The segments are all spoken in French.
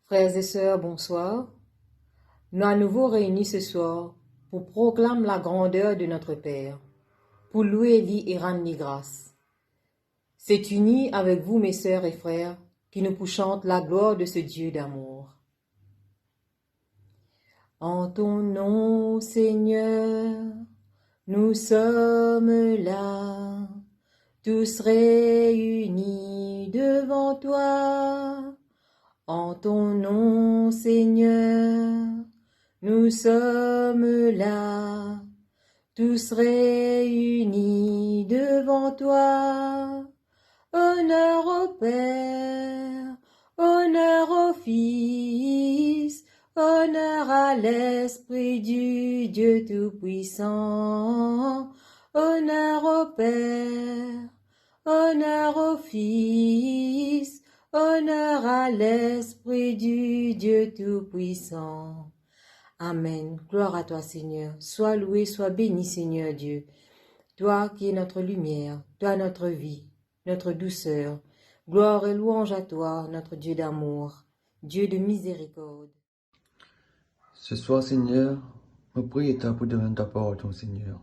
Frères et sœurs, bonsoir. Nous à nouveau réunis ce soir pour proclamer la grandeur de notre Père, pour louer lui et rendre lui grâce. C'est uni avec vous, mes sœurs et frères, qui nous chantent la gloire de ce Dieu d'amour. En ton nom, Seigneur, nous sommes là, tous réunis devant toi. En ton nom, Seigneur, nous sommes là, tous réunis devant toi. Honneur au Père, honneur au Fils, honneur à l'Esprit du Dieu Tout-Puissant. Honneur au Père, honneur au Fils, honneur à l'Esprit du Dieu Tout-Puissant. Amen. Gloire à toi, Seigneur. Sois loué, sois béni, Seigneur Dieu. Toi qui es notre lumière, toi notre vie, notre douceur. Gloire et louange à toi, notre Dieu d'amour, Dieu de miséricorde. Ce soir, Seigneur, me prie pour demander ta pardon, Seigneur.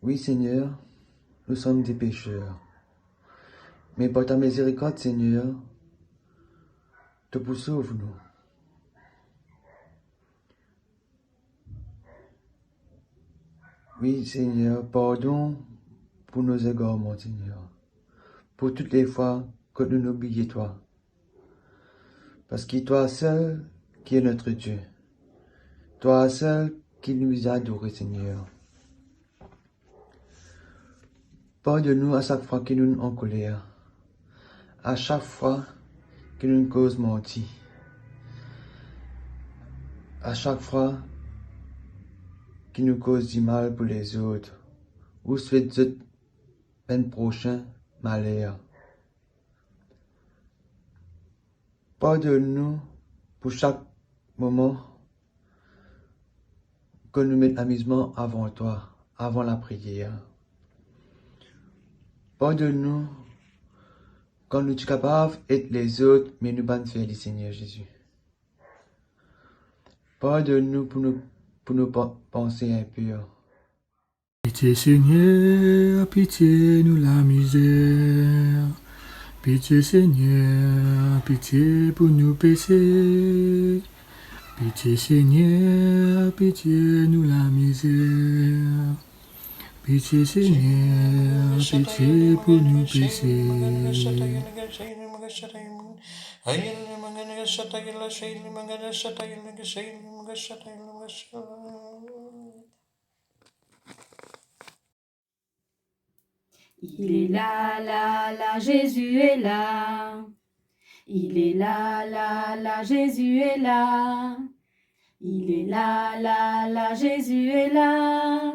Oui, Seigneur, nous sommes des pécheurs. Mais par ta miséricorde, Seigneur, te poursuivre-nous. Oui, Seigneur, pardon pour nos égarements, Seigneur. Pour toutes les fois que nous n'oublions toi. Parce que toi seul qui est notre Dieu. Toi seul qui nous a adorés, Seigneur. Pardonne-nous à chaque fois que nous sommes en colère. À chaque fois que nous nous causons menti. À chaque fois qui nous cause du mal pour les autres, ou souhaite un prochain malheur. Pardonne-nous pour chaque moment que nous mettons amusement avant toi, avant la prière. Pardonne-nous quand nous sommes capables d'être les autres, mais nous ne faire le Seigneur Jésus. Pardonne-nous pour nos pensées impures. Pitié Seigneur, pitié nous la misère. Pitié Seigneur, pitié pour nous péchés. Pitié Seigneur, pitié nous la misère. Pitié Seigneur, pitié pour nous péchés. Il est là, là, là, Jésus est là. Il est là, là, là, Jésus est là. Il est là, là, là, Jésus est là.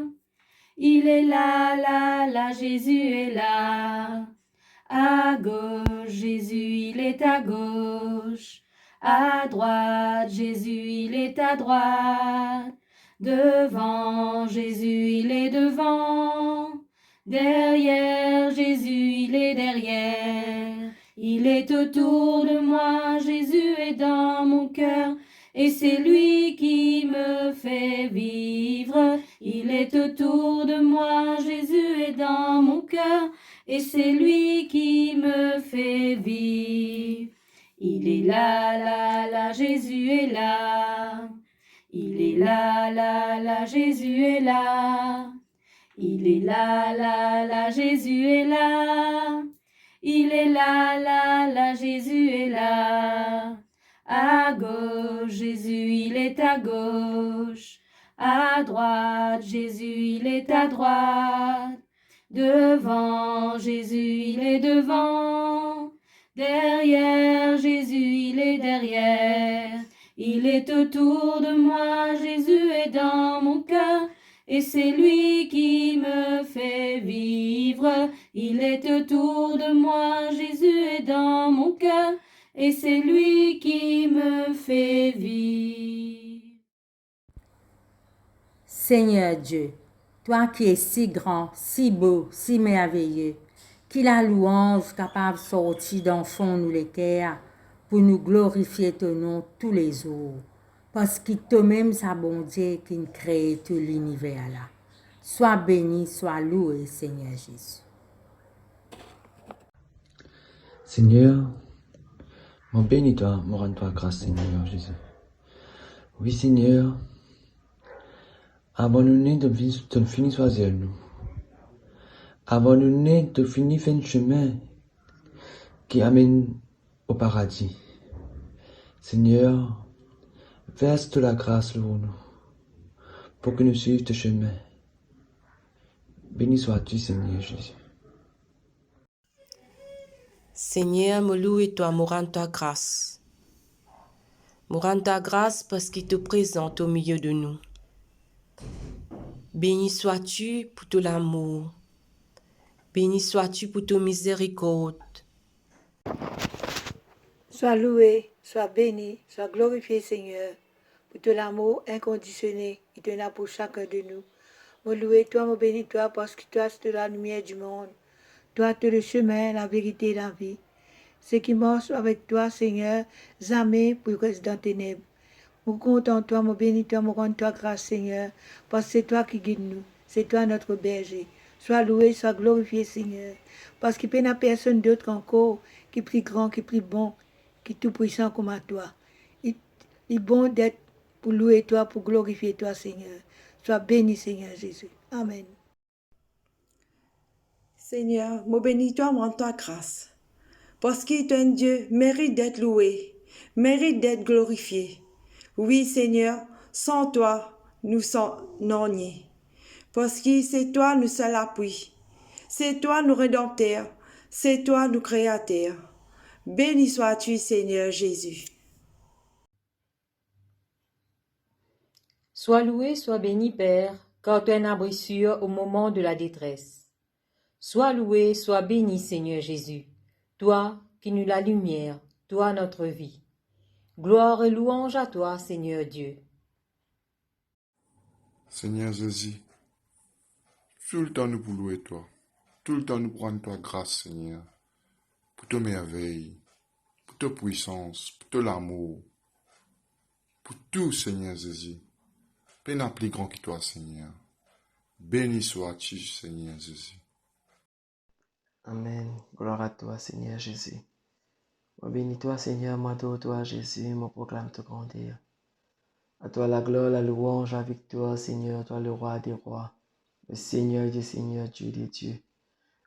Il est là, là, là, Jésus est là. À gauche, Jésus, il est à gauche. À droite, Jésus, il est à droite. Devant, Jésus, il est devant. Derrière, Jésus, il est derrière. Il est autour de moi, Jésus est dans mon cœur. Et c'est lui qui me fait vivre. Il est autour de moi, Jésus est dans mon cœur. Et c'est lui qui me fait vivre. Il est là, là, là, Jésus est là. Il est là, là, là, Jésus est là. Il est là, là, là, Jésus est là. Il est là, là, là, Jésus est là. À gauche, Jésus, il est à gauche. À droite, Jésus, il est à droite. Devant, Jésus, il est devant. Derrière, Jésus, il est derrière. Il est autour de moi, Jésus est dans mon cœur. Et c'est lui qui me fait vivre. Il est autour de moi, Jésus est dans mon cœur. Et c'est lui qui me fait vivre. Seigneur Dieu, toi qui es si grand, si beau, si merveilleux, qui la louange capable de sortir dans le fond nous les cœurs, pour nous glorifier ton nom tous les jours. Parce que toi-même, ça bon Dieu qui crée tout l'univers là. Sois béni, sois loué, Seigneur Jésus. Seigneur, mon bénis-toi, me rends-toi grâce, Seigneur Jésus. Oui, Seigneur, avant nous de finir choisir nous. Avant nous de finir faire un chemin qui amène au paradis. Seigneur, verse de la grâce pour nous, pour que nous suivions ce chemin. Béni sois-tu, Seigneur Jésus. Seigneur, me loue et toi, me rends-toi grâce. Me rends-toi grâce parce qu'il te présente au milieu de nous. Béni sois-tu pour tout l'amour. Béni sois-tu pour ton miséricorde. Sois loué, sois béni, sois glorifié, Seigneur, pour tout l'amour inconditionnel qu'il te a pour chacun de nous. Me louer, toi, me bénis, toi, parce que toi, c'est la lumière du monde. Toi, tu es le chemin, la vérité et la vie. Ceux qui marchent avec toi, Seigneur, jamais pour rester dans les ténèbres. Me compte en toi, me bénis, toi, me rends toi grâce, Seigneur, parce que c'est toi qui guides nous. C'est toi notre berger. Sois loué, sois glorifié, Seigneur, parce qu'il n'y a personne d'autre encore qui est plus grand, qui est plus bon, qui est tout puissant comme à toi. Il est bon d'être pour louer toi, pour glorifier toi, Seigneur. Sois béni, Seigneur Jésus. Amen. Seigneur, me bénis-toi, me rends-toi grâce. Parce qu'il est un Dieu, mérite d'être loué, mérite d'être glorifié. Oui, Seigneur, sans toi, nous sommes niais. Parce que c'est toi nous seul appui. C'est toi nous rédempteur. C'est toi nous créateur. Béni sois-tu, Seigneur Jésus. Sois loué, sois béni, Père, car tu es un abri sûr au moment de la détresse. Sois loué, sois béni, Seigneur Jésus, toi qui nous la lumière, toi notre vie. Gloire et louange à toi, Seigneur Dieu. Seigneur Jésus, tout le temps nous pour louer toi, tout le temps nous prendre toi grâce, Seigneur, pour tes merveilles, pour ta puissance, pour ton amour, pour tout, Seigneur Jésus. Peine à plus grand que toi, Seigneur. Béni sois-tu, Seigneur Jésus. Amen. Gloire à toi, Seigneur Jésus. Moi bénis toi, Seigneur, moi toi, Jésus, moi proclame te grandeur. À toi la gloire, la louange, la victoire, Seigneur, toi le roi des rois, le Seigneur des seigneurs, Dieu des dieux.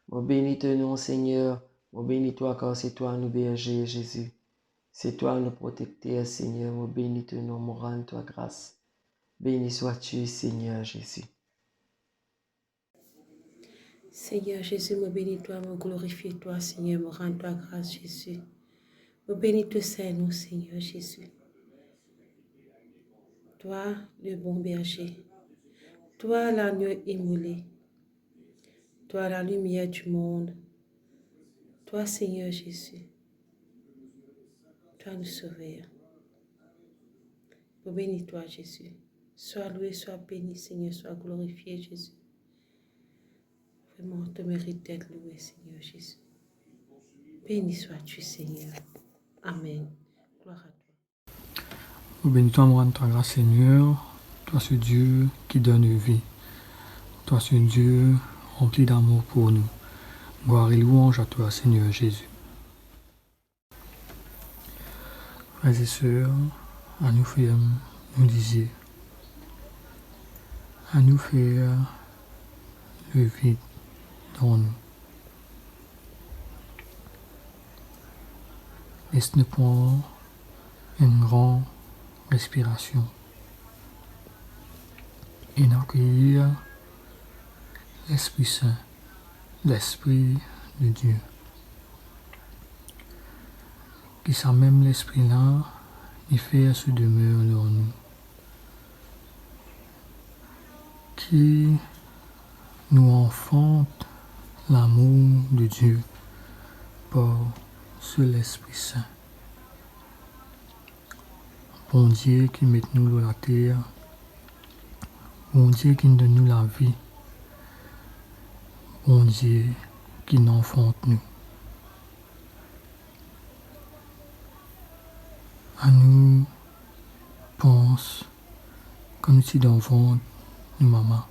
Moi bénis ton nom, Seigneur, moi bénis toi car c'est toi nous berger, Jésus. C'est toi nous protecteur, Seigneur, moi bénis ton nom, moi rends toi grâce. Béni sois-tu, Seigneur Jésus. Seigneur Jésus, me bénis toi, me glorifie toi, Seigneur, me rends toi grâce, Jésus. Me bénis toi, Seigneur, Seigneur Jésus. Toi, le bon berger. Toi, l'agneau immolé. Toi, la lumière du monde. Toi, Seigneur Jésus. Toi, le sauveur. Me bénis toi, Jésus. Sois loué, sois béni, Seigneur, sois glorifié, Jésus. Vraiment, te mérite d'être loué, Seigneur Jésus. Béni sois-tu, Seigneur. Amen. Gloire à toi. Bénis-toi, me rends ta grâce, Seigneur. Toi, ce Dieu qui donne vie. Toi, ce Dieu rempli d'amour pour nous. Gloire et louange à toi, Seigneur Jésus. Frères et sœurs, à nous faire, nous disiez, à nous faire le vide dans nous. Laisse-nous prendre une grande respiration et accueillir l'Esprit Saint, l'Esprit de Dieu. Qui ça même l'Esprit-là, il fait se demeure dans nous. Qui nous enfante l'amour de Dieu par ce l'Esprit Saint. Bon Dieu qui met nous dans la terre, bon Dieu qui donne nous la vie, bon Dieu qui nous enfante nous. à nous pense comme si dans le ventre de maman.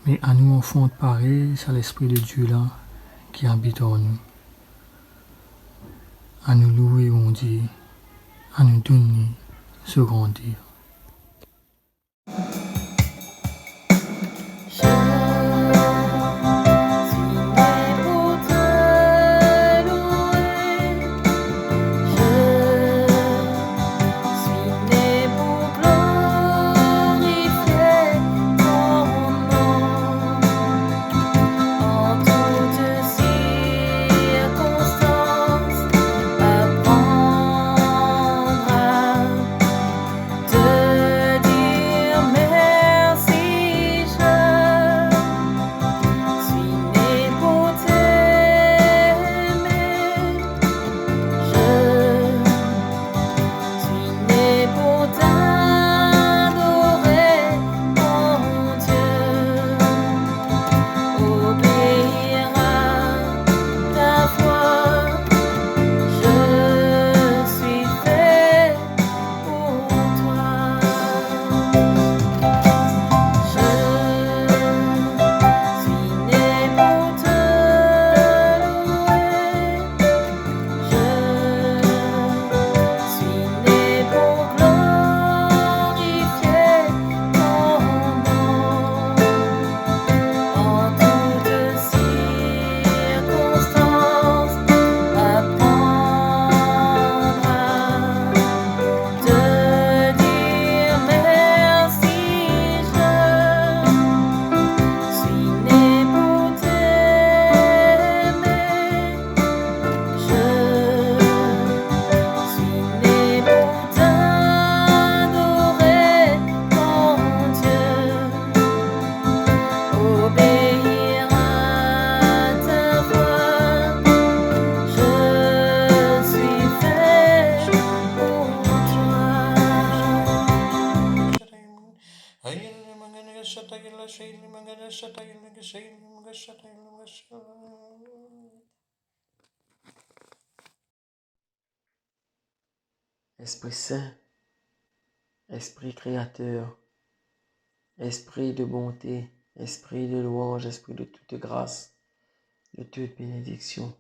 Mais à nous enfants pareil, c'est l'Esprit de Dieu là qui habite en nous. À nous louer, on dit, à nous donner, se grandir. Esprit Saint, Esprit Créateur, Esprit de bonté, Esprit de louange, Esprit de toute grâce, de toute bénédiction.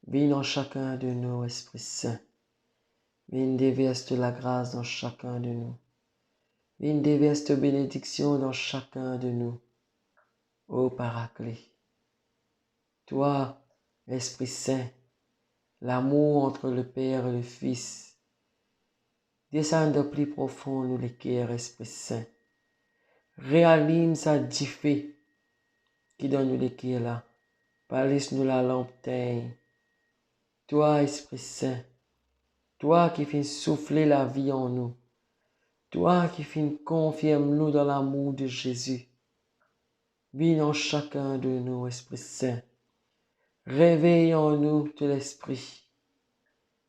Viens dans chacun de nous, Esprit Saint. Viens déverse la grâce dans chacun de nous. Viens déverse bénédiction dans chacun de nous. Ô Paraclet, toi, Esprit Saint, l'amour entre le Père et le Fils, descends de plus profond nous les cœurs, Esprit Saint. Réallume sa diffée qui donne nous les cœurs là. Palisse nous la lampe teigne. Toi, Esprit Saint, toi qui fais souffler la vie en nous, toi qui fais confirme nous dans l'amour de Jésus. Viens en chacun de nous, Esprit Saint. Réveille en nous de l'Esprit,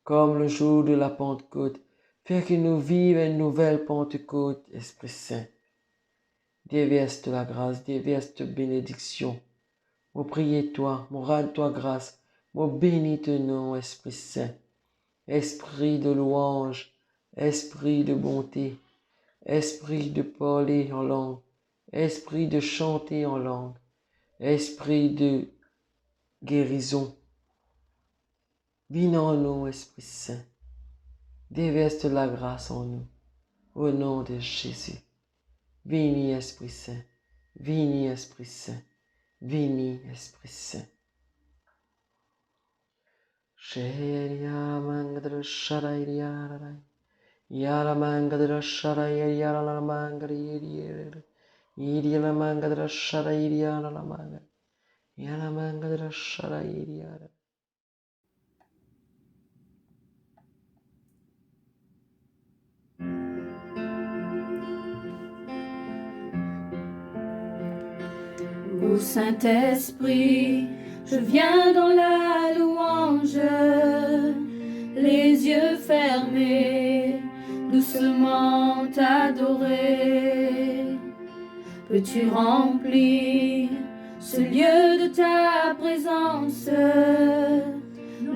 comme le jour de la Pentecôte. Fais que nous vivions une nouvelle Pentecôte, Esprit Saint. Déverse la grâce, déverse bénédiction. Moi prier toi, moi rendre toi grâce, moi bénis ton nom, Esprit Saint. Esprit de louange, esprit de bonté, esprit de parler en langue, esprit de chanter en langue, esprit de guérison. Viens en nous, Esprit Saint. Déverse la grâce en nous, au nom de Jésus. Viens, Esprit Saint. Viens, Esprit Saint. Viens, Esprit Saint. Ô Saint-Esprit, je viens dans la louange, les yeux fermés, doucement t'adorer. Peux-tu remplir ce lieu de ta présence,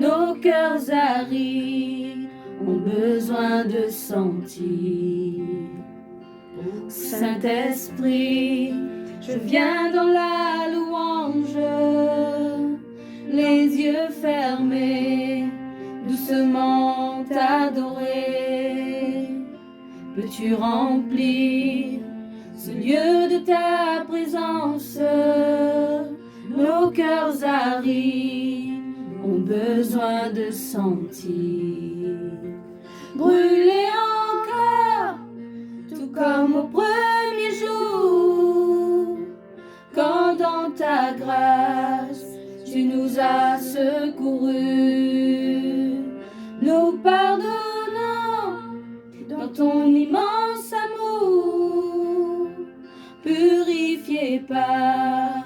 nos cœurs arides ont besoin de sentir. Saint-Esprit, je viens dans la louange, les yeux fermés, doucement t'adorer. Peux-tu remplir ce lieu de ta présence? Nos cœurs arides ont besoin de sentir. Brûler encore, tout comme au premier jour, quand dans ta grâce tu nous as secourus. Nous pardonnons dans ton immense amour, purifié par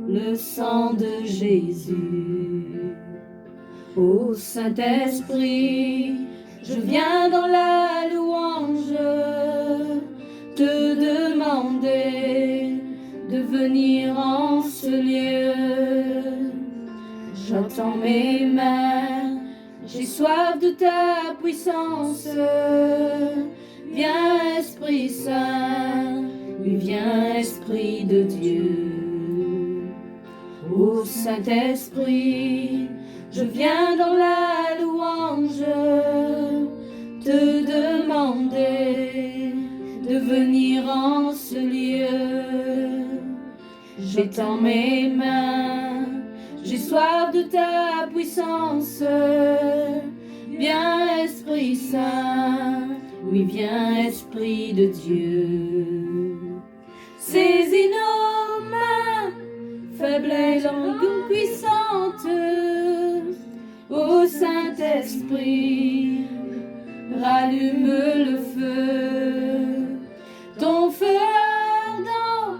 le sang de Jésus. Ô Saint-Esprit, je viens dans la louange te demander de venir en ce lieu. J'entends mes mains, j'ai soif de ta puissance. Viens Esprit Saint, oui viens Esprit de Dieu. Ô Saint-Esprit, je viens dans la louange te demander de venir en ce lieu. J'étends mes mains, j'ai soif de ta puissance. Viens Esprit Saint, oui viens Esprit de Dieu. Saisis nos mains, faibles et longues, puissantes. Ô Saint-Esprit, rallume le feu, ton feu ardent,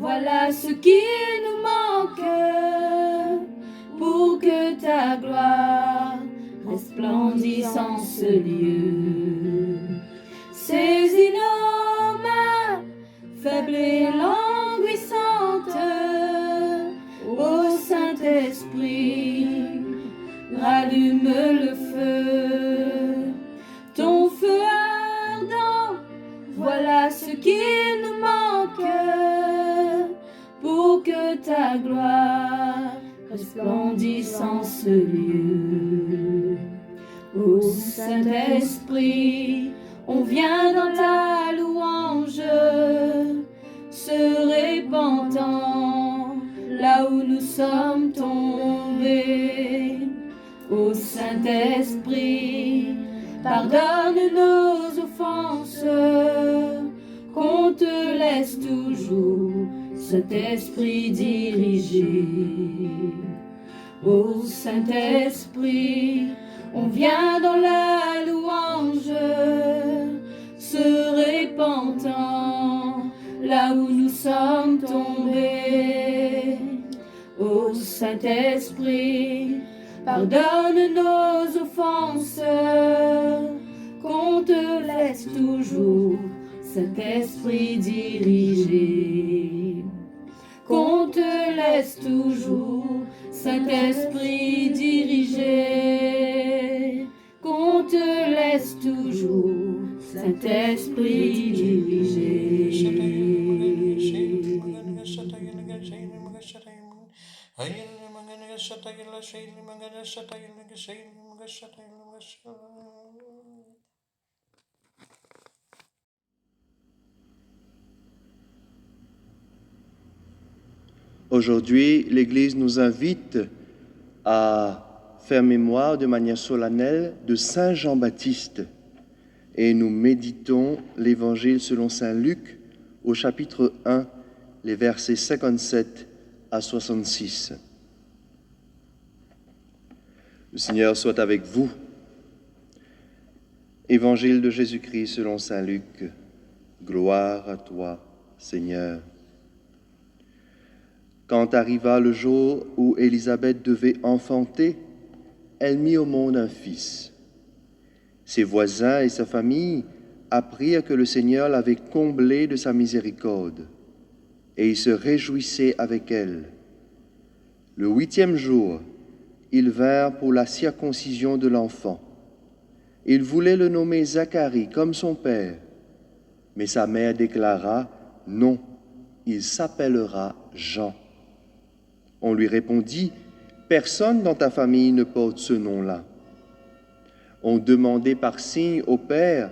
voilà ce qui nous manque, pour que ta gloire resplendisse en ce lieu. Saisis nos mains, faibles et languissantes, ô Saint-Esprit, rallume le feu, ton feu ardent, voilà ce qui nous manque, pour que ta gloire resplendisse en ce lieu. Ô Saint-Esprit, on vient dans ta louange, se répandant là où nous sommes tombés. Ô Saint-Esprit, pardonne nos offenses, qu'on te laisse toujours cet esprit diriger. Ô Saint-Esprit, on vient dans la louange, se répandant là où nous sommes tombés. Ô Saint-Esprit, pardonne nos offenses, qu'on te laisse toujours cet esprit diriger. Qu'on te laisse toujours cet esprit diriger. Qu'on te laisse toujours cet esprit diriger. Aujourd'hui, l'Église nous invite à faire mémoire de manière solennelle de Saint Jean-Baptiste et nous méditons l'Évangile selon Saint Luc au chapitre 1, les versets 57 à 66. Le Seigneur soit avec vous. Évangile de Jésus-Christ selon Saint Luc. Gloire à toi, Seigneur. Quand arriva le jour où Élisabeth devait enfanter, elle mit au monde un fils. Ses voisins et sa famille apprirent que le Seigneur l'avait comblée de sa miséricorde, et ils se réjouissaient avec elle. Le 8e jour, ils vinrent pour la circoncision de l'enfant. Ils voulaient le nommer Zacharie comme son père, mais sa mère déclara, « Non, il s'appellera Jean. » On lui répondit, « Personne dans ta famille ne porte ce nom-là. » On demandait par signe au père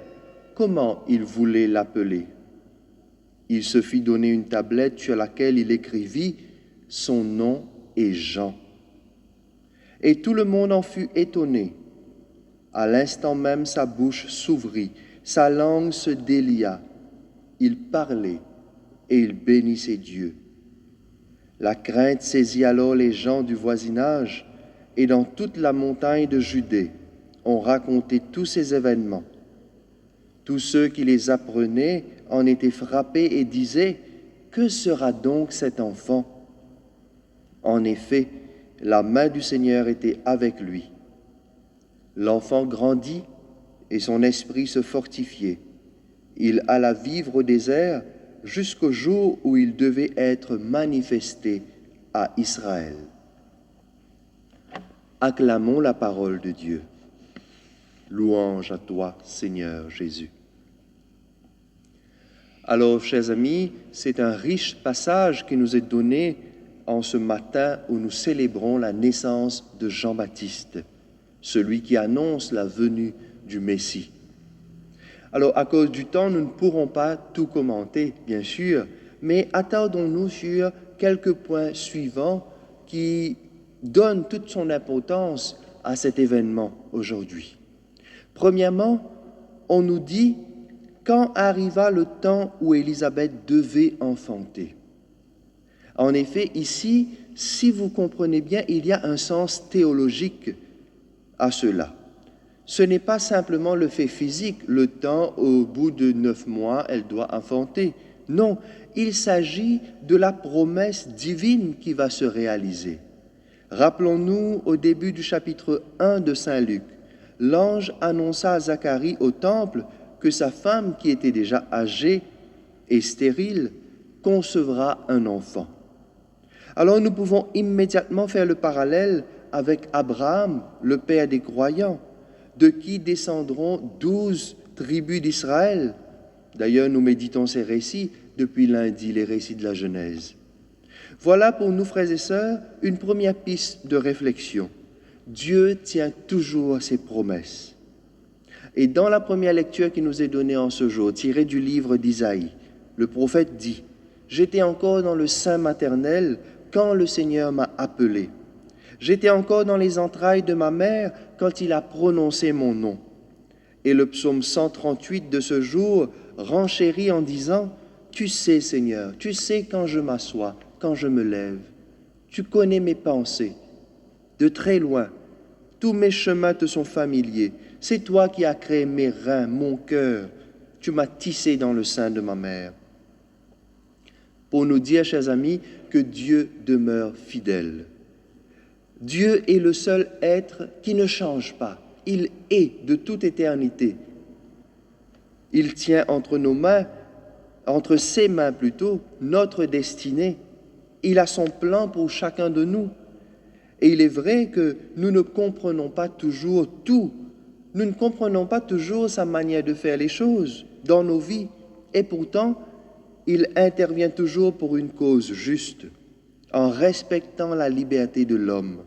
comment il voulait l'appeler. Il se fit donner une tablette sur laquelle il écrivit « Son nom est Jean ». Et tout le monde en fut étonné. À l'instant même, sa bouche s'ouvrit, sa langue se délia. Il parlait et il bénissait Dieu. La crainte saisit alors les gens du voisinage, et dans toute la montagne de Judée, on racontait tous ces événements. Tous ceux qui les apprenaient en étaient frappés et disaient « Que sera donc cet enfant ?» En effet, la main du Seigneur était avec lui. L'enfant grandit et son esprit se fortifiait. Il alla vivre au désert jusqu'au jour où il devait être manifesté à Israël. Acclamons la parole de Dieu. Louange à toi, Seigneur Jésus. Alors, chers amis, c'est un riche passage qui nous est donné en ce matin où nous célébrons la naissance de Jean-Baptiste, celui qui annonce la venue du Messie. Alors, à cause du temps, nous ne pourrons pas tout commenter, bien sûr, mais attardons-nous sur quelques points suivants qui donnent toute son importance à cet événement aujourd'hui. Premièrement, on nous dit quand arriva le temps où Élisabeth devait enfanter. En effet, ici, si vous comprenez bien, il y a un sens théologique à cela. Ce n'est pas simplement le fait physique, le temps au bout de 9 mois, elle doit enfanter. Non, il s'agit de la promesse divine qui va se réaliser. Rappelons-nous au début du chapitre 1 de Saint Luc, l'ange annonça à Zacharie au temple que sa femme, qui était déjà âgée et stérile, concevra un enfant. Alors nous pouvons immédiatement faire le parallèle avec Abraham, le père des croyants, de qui descendront 12 tribus d'Israël. D'ailleurs, nous méditons ces récits depuis lundi, les récits de la Genèse. Voilà pour nous, frères et sœurs, une première piste de réflexion. Dieu tient toujours ses promesses. Et dans la première lecture qui nous est donnée en ce jour, tirée du livre d'Isaïe, le prophète dit « J'étais encore dans le sein maternel quand le Seigneur m'a appelé. J'étais encore dans les entrailles de ma mère quand il a prononcé mon nom. » Et le psaume 138 de ce jour renchérit en disant « Tu sais, Seigneur, tu sais quand je m'assois, quand je me lève. Tu connais mes pensées. De très loin, tous mes chemins te sont familiers. C'est toi qui as créé mes reins, mon cœur. Tu m'as tissé dans le sein de ma mère. » Pour nous dire, chers amis, que Dieu demeure fidèle. Dieu est le seul être qui ne change pas. Il est de toute éternité. Il tient entre nos mains, entre ses mains plutôt, notre destinée. Il a son plan pour chacun de nous. Et il est vrai que nous ne comprenons pas toujours tout. Nous ne comprenons pas toujours sa manière de faire les choses dans nos vies. Et pourtant, il intervient toujours pour une cause juste, en respectant la liberté de l'homme.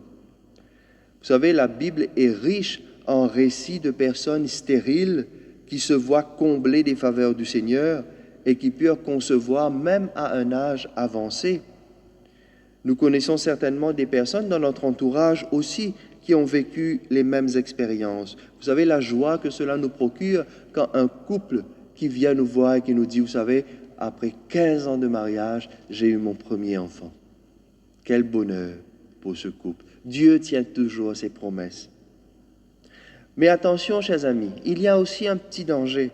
Vous savez, la Bible est riche en récits de personnes stériles qui se voient combler des faveurs du Seigneur et qui purent concevoir même à un âge avancé. Nous connaissons certainement des personnes dans notre entourage aussi qui ont vécu les mêmes expériences. Vous savez, la joie que cela nous procure quand un couple qui vient nous voir et qui nous dit, vous savez, après 15 ans de mariage, j'ai eu mon premier enfant. Quel bonheur pour ce couple. Dieu tient toujours ses promesses. Mais attention, chers amis, il y a aussi un petit danger.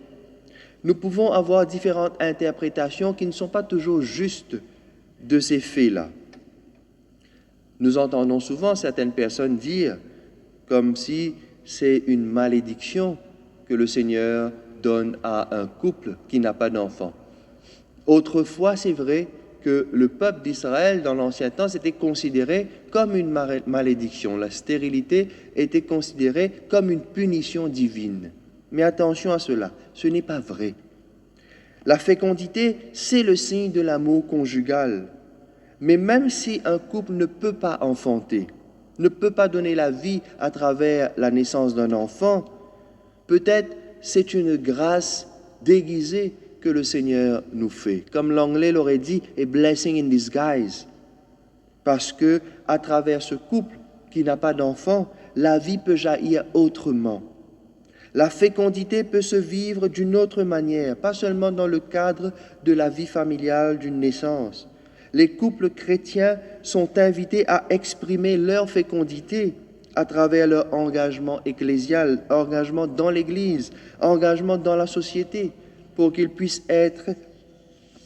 Nous pouvons avoir différentes interprétations qui ne sont pas toujours justes de ces faits-là. Nous entendons souvent certaines personnes dire, comme si c'est une malédiction que le Seigneur donne à un couple qui n'a pas d'enfant. Autrefois, c'est vrai que le peuple d'Israël, dans l'Ancien temps, c'était considéré comme une malédiction. La stérilité était considérée comme une punition divine. Mais attention à cela, ce n'est pas vrai. La fécondité, c'est le signe de l'amour conjugal. Mais même si un couple ne peut pas enfanter, ne peut pas donner la vie à travers la naissance d'un enfant, peut-être c'est une grâce déguisée que le Seigneur nous fait. Comme l'anglais l'aurait dit, a blessing in disguise. Parce que à travers ce couple qui n'a pas d'enfant, la vie peut jaillir autrement. La fécondité peut se vivre d'une autre manière, pas seulement dans le cadre de la vie familiale d'une naissance. Les couples chrétiens sont invités à exprimer leur fécondité à travers leur engagement ecclésial, engagement dans l'Église, engagement dans la société, pour qu'ils puissent être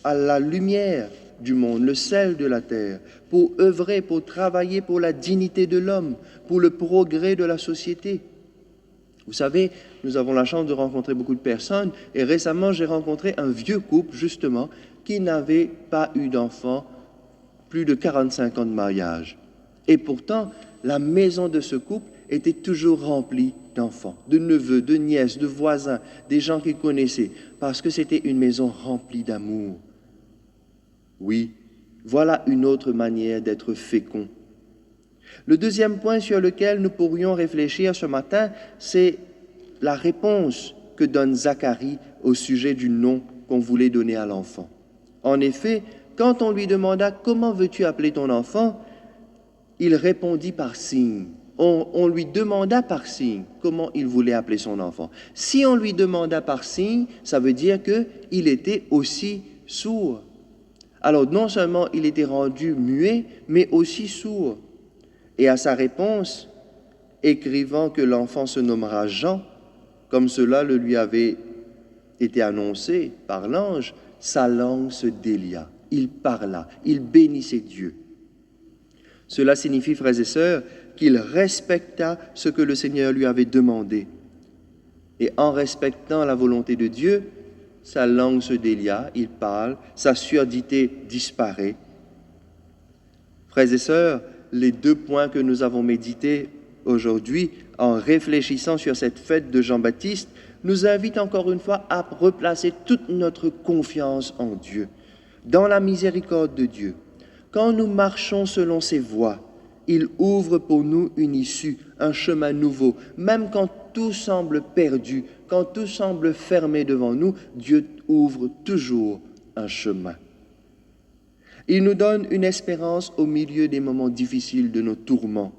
à la lumière du monde, le sel de la terre, pour œuvrer, pour travailler pour la dignité de l'homme, pour le progrès de la société. Vous savez, nous avons la chance de rencontrer beaucoup de personnes, et récemment j'ai rencontré un vieux couple, justement, qui n'avait pas eu d'enfant, plus de 45 ans de mariage. Et pourtant, la maison de ce couple était toujours remplie d'enfants, de neveux, de nièces, de voisins, des gens qu'ils connaissaient, parce que c'était une maison remplie d'amour. Oui, voilà une autre manière d'être fécond. Le deuxième point sur lequel nous pourrions réfléchir ce matin, c'est la réponse que donne Zacharie au sujet du nom qu'on voulait donner à l'enfant. En effet, quand on lui demanda « Comment veux-tu appeler ton enfant ?», il répondit par signe. On lui demanda par signe comment il voulait appeler son enfant. Si on lui demanda par signe, ça veut dire qu'il était aussi sourd. Alors non seulement il était rendu muet, mais aussi sourd. Et à sa réponse, écrivant que l'enfant se nommera Jean, comme cela le lui avait été annoncé par l'ange, sa langue se délia. Il parla, il bénissait Dieu. Cela signifie, frères et sœurs, qu'il respecta ce que le Seigneur lui avait demandé. Et en respectant la volonté de Dieu, sa langue se délia, il parle, sa surdité disparaît. Frères et sœurs, les deux points que nous avons médités aujourd'hui en réfléchissant sur cette fête de Jean-Baptiste nous invitent encore une fois à replacer toute notre confiance en Dieu, dans la miséricorde de Dieu. Quand nous marchons selon ses voies, il ouvre pour nous une issue, un chemin nouveau. Même quand tout semble perdu, quand tout semble fermé devant nous, Dieu ouvre toujours un chemin. Il nous donne une espérance au milieu des moments difficiles de nos tourments.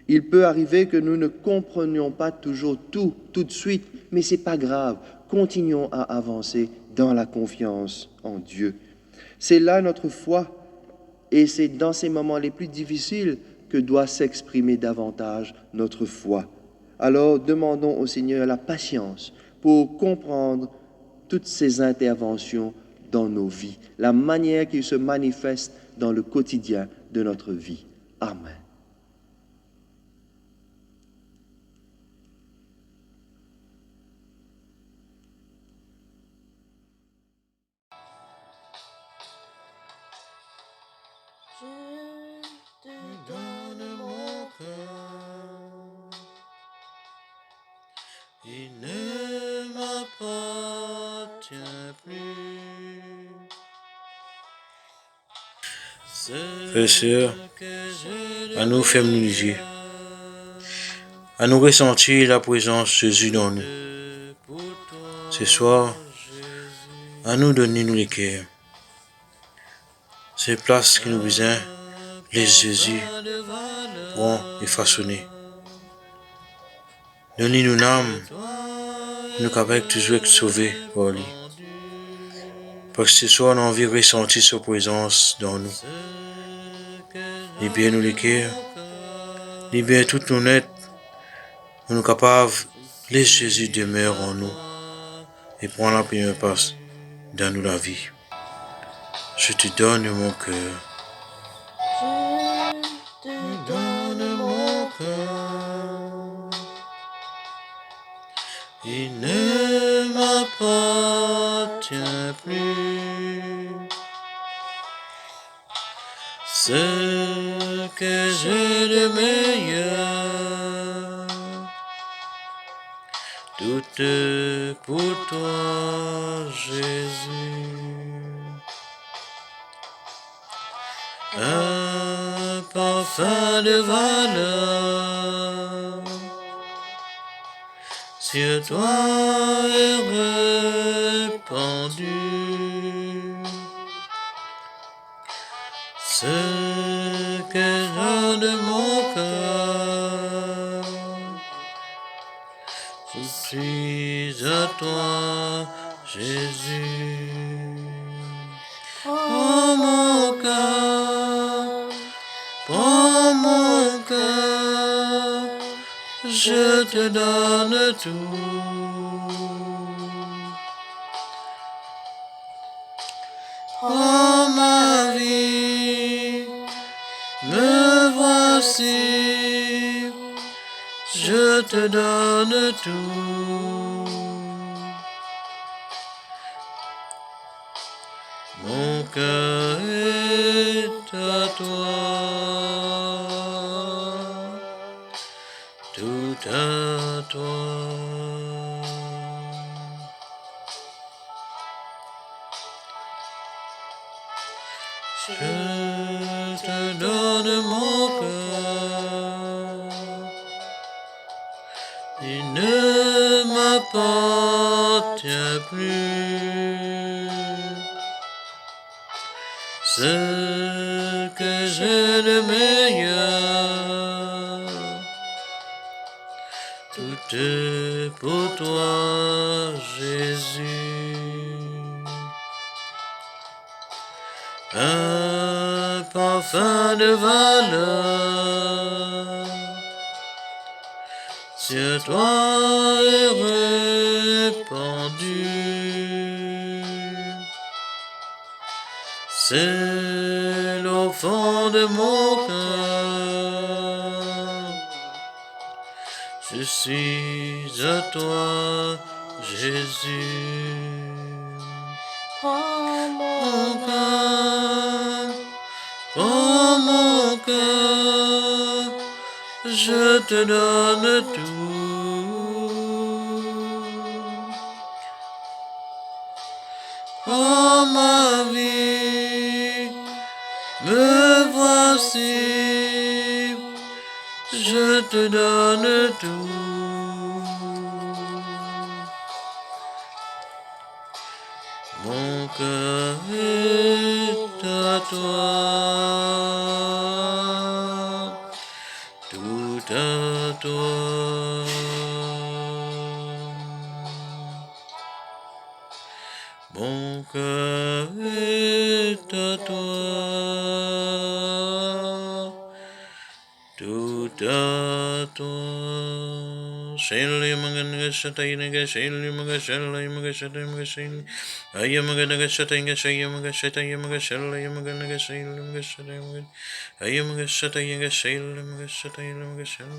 Il peut arriver que nous ne comprenions pas toujours tout de suite, mais ce n'est pas grave. Continuons à avancer dans la confiance en Dieu. C'est là notre foi, et c'est dans ces moments les plus difficiles que doit s'exprimer davantage notre foi. Alors demandons au Seigneur la patience pour comprendre toutes ces interventions dans nos vies, la manière qu'il se manifeste dans le quotidien de notre vie. Amen. Je te donne mon cœur, il ne m'appartient plus. Frères et sœurs, à nous faire nous à nous ressentir la présence de Jésus dans nous. Ce soir, à nous donner nous les cœurs. Ces places qui nous besoin, les Jésus pourront les façonner. Donnez-nous une âme, nous capables toujours être sauvés par lui. Parce que ce soir, on a envie de ressentir sa présence dans nous. Libère nous les cœurs, libère toutes nos nets, pour nous capables, les Jésus demeure en nous et prend la première place dans nous la vie. Je te donne mon cœur. Je te donne mon cœur. Il ne m'appartient plus. ce que j'ai de meilleur, tout pour toi, Jésus. Un parfum de valeur sur toi est répandu. Ce que j'ai de mon cœur, je suis à toi, Jésus. Oh mon cœur, prends mon cœur, je te donne tout. Oh ma vie, me voici, je te donne tout. Mon cœur est à toi, tout à toi. Je te donne mon cœur, il ne m'appartient plus. Ce que j'ai de meilleur, tout est pour toi, Jésus. Un parfum de valeur sur toi est répandu. C'est au fond de mon cœur, je suis à toi, Jésus. Prends mon cœur, prends mon cœur, je te donne tout. Oh ma vie, me voici, je te donne tout. Mon cœur est à toi, tout à toi. Mon cœur est à toi, tout à toi. Shayla Maganaga Shatainaga Shayla Magashala Magashala Magashala Ayamaganaga Shatainga Shayamaga Shatayamaga Shala Yamaganaga Shayla Magashala Ayamaga Shatayanga Shayla Magashatayla Magashala.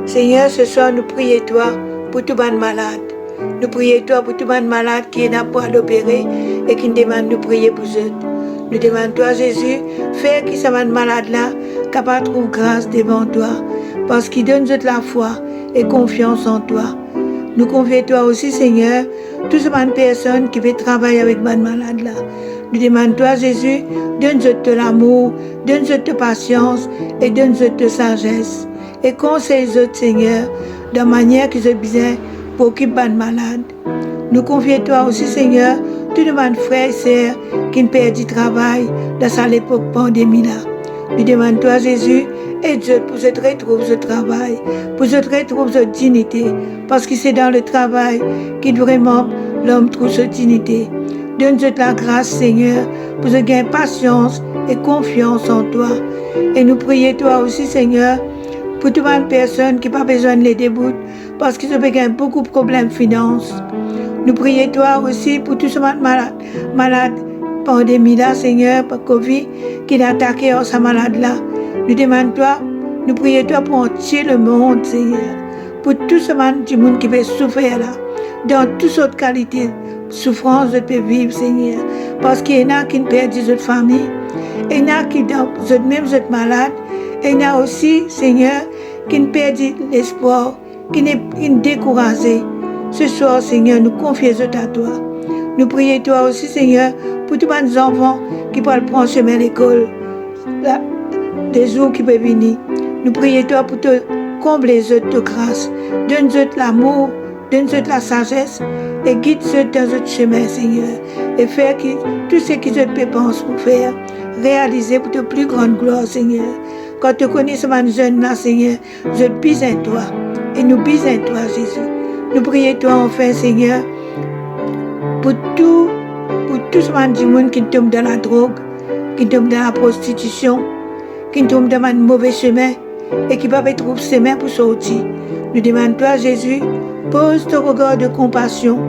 Seigneur, ce soir, nous prions toi pour tout le malade. Nous prions toi pour tout le malade qui n'a pas d'opérer et qui nous demande de prier pour eux. Nous demandons toi, Jésus, fais que ce malade-là capable de trouver grâce devant toi, parce qu'il donne la foi et confiance en toi. Nous confions toi aussi, Seigneur, toutes ces personnes qui veulent travailler avec ce malade-là. Nous demandons toi, Jésus, donne-nous de l'amour, donne-nous de patience et donne-nous de sagesse. Et conseille les autres, Seigneur, de la manière qu'ils ont besoin pour occuper les malades. Nous confions toi aussi, Seigneur, tous les frères et sœurs qui ont perdu du travail dans cette époque pandémie-là. Nous demandons toi, Jésus, aide-eux pour se retrouver ce travail, pour se retrouver cette dignité, parce que c'est dans le travail que vraiment l'homme trouve cette dignité. Donne-nous la grâce, Seigneur, pour se gagner patience et confiance en toi. Et nous prions toi aussi, Seigneur, pour toutes les personnes qui n'ont pas besoin de les débouter, parce qu'ils ont beaucoup de problèmes de finances. Nous prions toi aussi pour tous ceux qui sont malades, pandémie là, Seigneur, par Covid, qui a attaqué ces malades-là. Nous demandons toi, nous prions toi pour entier le monde, Seigneur, pour tous ceux du monde qui veut souffrir là, dans toutes sortes de qualités, souffrance de peut vivre, Seigneur, parce qu'il y en a qui perdent leur famille, il y en a qui sont même malades, et il y en a aussi, Seigneur, qui perdent l'espoir, qui sont découragés. Ce soir, Seigneur, nous confions à toi. Nous prions toi aussi, Seigneur, pour tous les enfants qui peuvent prendre chemin à l'école, des jours qui peuvent venir. Nous prions toi pour te combler de grâce. Donne-nous l'amour, donne-nous la sagesse et guide-nous dans notre chemin, Seigneur. Et faire tout ce qu'ils te pensent pour faire, réaliser pour de plus grande gloire, Seigneur. Quand tu connais ce jeune-là, Seigneur, je bise en toi et nous bise en toi, Jésus. Nous prions toi enfin, Seigneur, pour tout ce monde qui tombe dans la drogue, qui tombe dans la prostitution, qui tombe dans un mauvais chemin et qui va trouver chemin pour sortir. Nous demandons toi, Jésus, pose ton regard de compassion,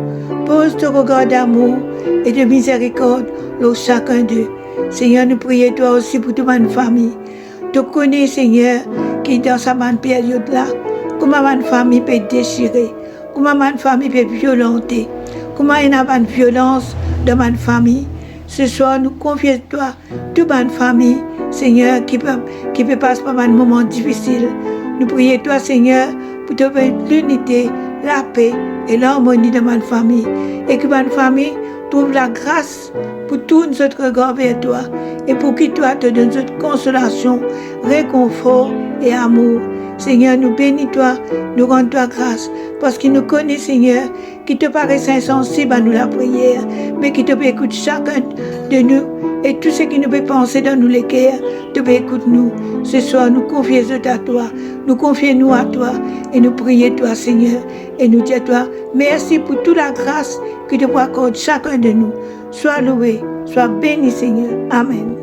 pose ton regard d'amour et de miséricorde sur chacun d'eux. Seigneur, nous prions toi aussi pour toute ma famille. Tu connais, Seigneur, qui dans cette période-là, comment ma famille peut déchirer, comment ma famille peut violenter, comment il y a une violence dans ma famille. Ce soir, nous confions toi toute ma famille, Seigneur, qui peut passer par un moment difficile. Nous prions toi, Seigneur, pour te donner l'unité, la paix et l'harmonie de ma famille. Et que ma famille trouve la grâce pour tout notre regard vers toi. Et pour que toi te donnes notre consolation, réconfort et amour. Seigneur, nous bénis toi, nous rendons toi grâce, parce qu'il nous connaît, Seigneur, qui te paraît insensible à nous la prière, mais qui te peut écouter chacun de nous, et tout ce qui nous peut penser dans nous les cœurs, te peut écouter nous. Ce soir, nous confions à toi, nous confions nous à toi, et nous prions toi, Seigneur, et nous disons toi, merci pour toute la grâce que tu accordes chacun de nous. Sois loué, sois béni, Seigneur. Amen.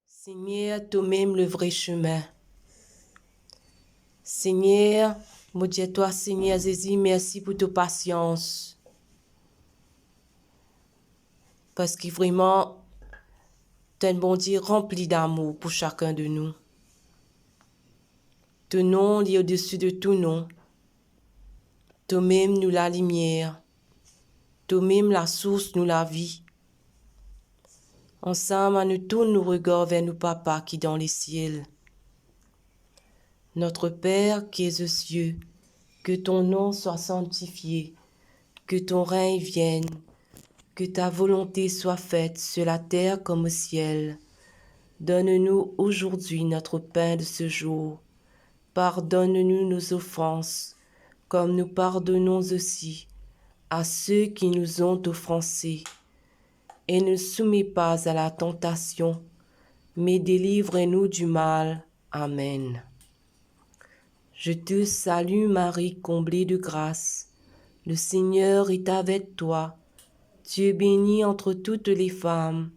Seigneur, toi-même le vrai chemin. Seigneur, mon Dieu, toi, Seigneur Jésus, merci pour ta patience. Parce que vraiment, tu es un bon Dieu rempli d'amour pour chacun de nous. Ton nom est au-dessus de tout nom. Toi-même nous la lumière. Toi-même la source nous la vie. Ensemble, nous tournons nos regards vers nos papas qui dans les ciels. Notre Père qui es aux cieux, que ton nom soit sanctifié, que ton règne vienne, que ta volonté soit faite sur la terre comme au ciel. Donne-nous aujourd'hui notre pain de ce jour. Pardonne-nous nos offenses, comme nous pardonnons aussi à ceux qui nous ont offensés. Et ne soumets pas à la tentation, mais délivre-nous du mal. Amen. Je te salue Marie, comblée de grâce. Le Seigneur est avec toi. Tu es bénie entre toutes les femmes,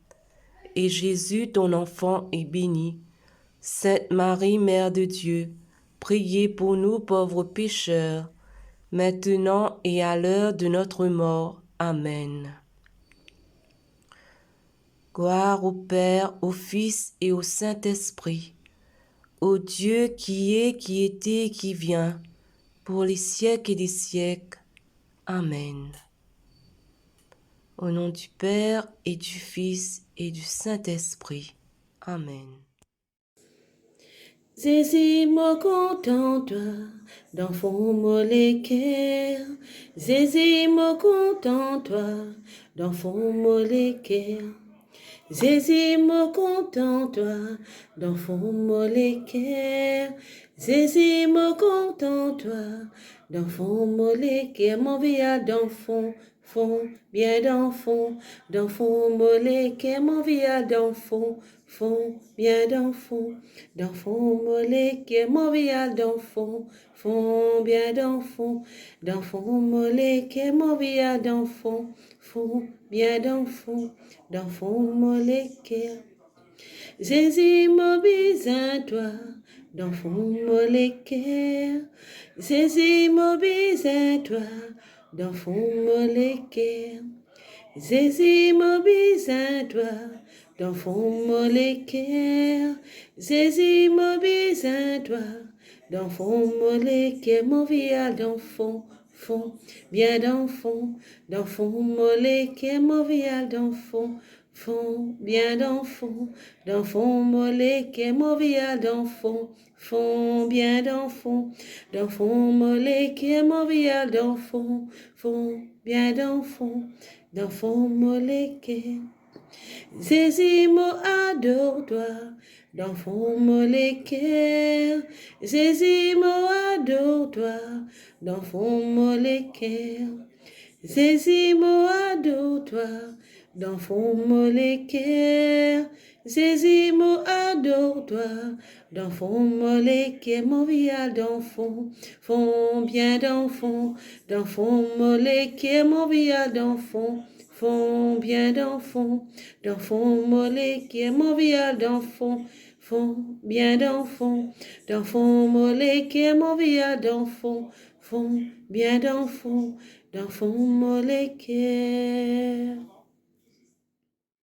et Jésus, ton enfant, est béni. Sainte Marie, Mère de Dieu, priez pour nous pauvres pécheurs, maintenant et à l'heure de notre mort. Amen. Gloire au Père, au Fils et au Saint-Esprit, au Dieu qui est, qui était et qui vient, pour les siècles et des siècles. Amen. Au nom du Père et du Fils et du Saint-Esprit. Amen. Zézi mo contente-toi, d'enfant molécaire. Zézi mo contente-toi, d'enfant molécaire. Zézi mo contente-toi, d'enfant molécaire. Zézi mo contente-toi, d'enfant molécaire. Mon vieil d'enfant, fond, bien d'enfant molécaire. Mon vieil d'enfant, fond, bien d'enfant molécaire. Mon vieil d'enfant, fond, bien d'enfant molécaire. Mon vieil d'enfant, fond, bien d'enfant molécaire. Zézi mo bisain-toi, d'enfant molécaire. Zézi mo bisain-toi, d'enfant molécaire. Zézi mo bisain-toi, d'enfant molécaire. Zézi mo bisain-toi, d'enfant molécaire. Mon vieil d'enfant, fond, bien d'enfant molécaire. Mon vieil d'enfant, fond, bien d'enfant molécaire. Mon vieil d'enfant, fond, bien d'enfant molécaire. Mon vieil d'enfant, fond, bien d'enfant molécaire. Zézi mo adore-toi, d'enfant molécaire. Zézi mo adore-toi, d'enfant molécaire. Zézi mo adore-toi, d'enfant molécaire. Zézi mo adore-toi, d'enfant molécaire. Mon vieil d'enfant, fond, bien d'enfant molécaire. Mon vieil d'enfant, fond, bien d'enfant molécaire. Mon vieil d'enfant, fond, bien d'enfant molécaire. Mon vieil d'enfant, fond, bien d'enfant molécaire.